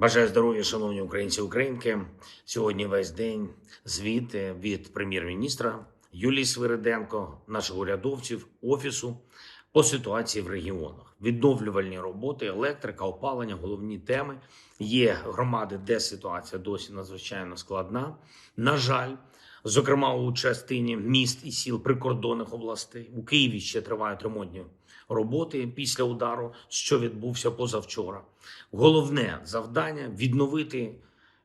Бажаю здоров'я, шановні українці і українки. Сьогодні весь день звіти від прем'єр-міністра Юлії Свириденко, наших урядовців, офісу по ситуації в регіонах. Відновлювальні роботи, електрика, опалення, головні теми. Є громади, де ситуація досі надзвичайно складна. На жаль, зокрема у частині міст і сіл прикордонних областей. У Києві ще тривають ремонтні роботи після удару, що відбувся позавчора. Головне завдання – відновити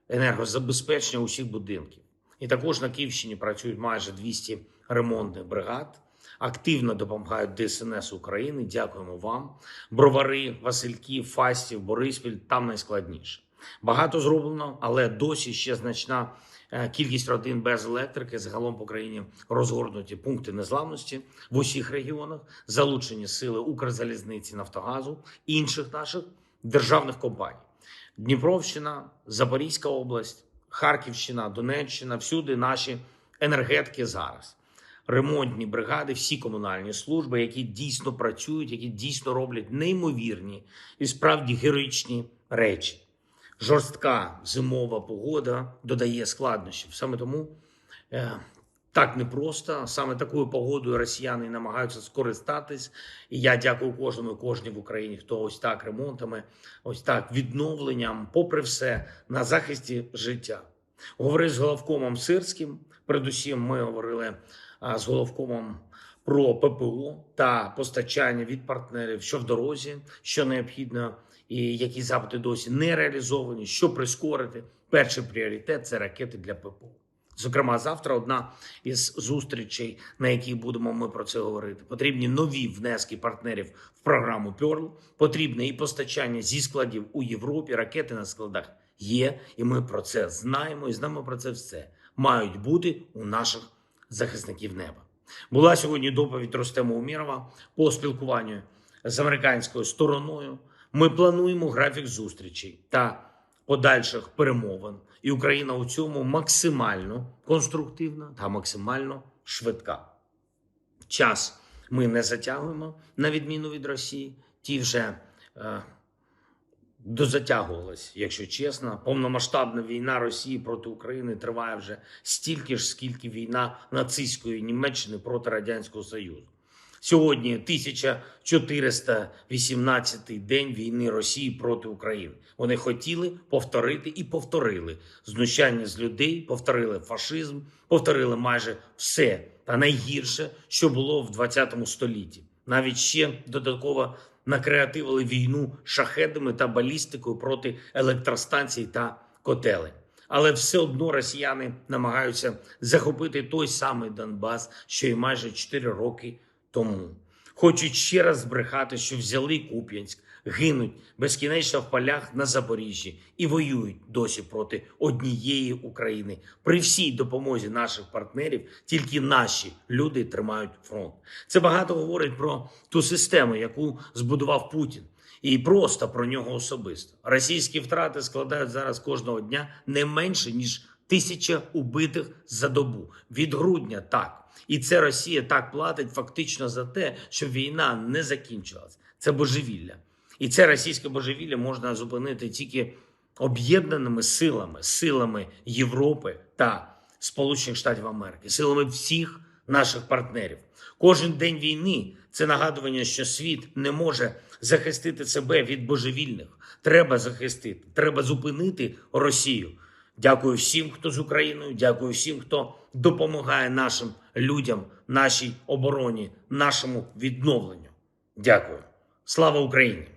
енергозабезпечення усіх будинків. І також на Київщині працюють майже 200 ремонтних бригад. Активно допомагають ДСНС України. Дякуємо вам. Бровари, Васильків, Фастів, Бориспіль – там найскладніше. Багато зроблено, але досі ще значна кількість родин без електрики. Загалом по країні розгорнуті пункти незламності в усіх регіонах, залучені сили Укрзалізниці, Нафтогазу, інших наших державних компаній. Дніпровщина, Запорізька область, Харківщина, Донеччина – всюди наші енергетики зараз. Ремонтні бригади, всі комунальні служби, які дійсно працюють, які дійсно роблять неймовірні і справді героїчні речі. Жорстка зимова погода додає складнощів. Саме тому так непросто, саме такою погодою росіяни намагаються скористатись. І я дякую кожному і кожній в Україні, хто ось так ремонтами, ось так відновленням, попри все, на захисті життя. Говорив з головкомом Сирським, передусім ми говорили з головкомом про ППО та постачання від партнерів, що в дорозі, що необхідно, і які запити досі не реалізовані, що прискорити. Перший пріоритет – це ракети для ППО. Зокрема, завтра одна із зустрічей, на якій будемо ми про це говорити. Потрібні нові внески партнерів в програму «Перл», потрібне і постачання зі складів у Європі, ракети на складах є, і ми про це знаємо, і знаємо про це все. Мають бути у наших захисників неба. Була сьогодні доповідь Рустема Умєрова по спілкуванню з американською стороною. Ми плануємо графік зустрічей та подальших перемовин. І Україна у цьому максимально конструктивна та максимально швидка. Час ми не затягуємо, на відміну від Росії. Ті вже дозатягувалась, якщо чесно. Повномасштабна війна Росії проти України триває вже стільки ж, скільки війна нацистської Німеччини проти Радянського Союзу. Сьогодні 1418-й день війни Росії проти України. Вони хотіли повторити і повторили знущання з людей, повторили фашизм, повторили майже все та найгірше, що було в 20 столітті. Навіть ще додатково накреативили війну шахедами та балістикою проти електростанцій та котелень. Але все одно росіяни намагаються захопити той самий Донбас, що й майже 4 роки тому. Хочуть ще раз збрехати, що взяли Куп'янськ, гинуть безкінечно в полях на Запоріжжі і воюють досі проти однієї України. При всій допомозі наших партнерів тільки наші люди тримають фронт. Це багато говорить про ту систему, яку збудував Путін. І просто про нього особисто. Російські втрати складають зараз кожного дня не менше, ніж 1000 убитих за добу. Від грудня так. І це Росія так платить фактично за те, щоб війна не закінчилась. Це божевілля. І це російське божевілля можна зупинити тільки об'єднаними силами Європи та Сполучених Штатів Америки, силами всіх наших партнерів. Кожен день війни – це нагадування, що світ не може захистити себе від божевільних. Треба захистити, треба зупинити Росію. Дякую всім, хто з Україною, дякую всім, хто допомагає нашим людям, нашій обороні, нашому відновленню. Дякую. Слава Україні!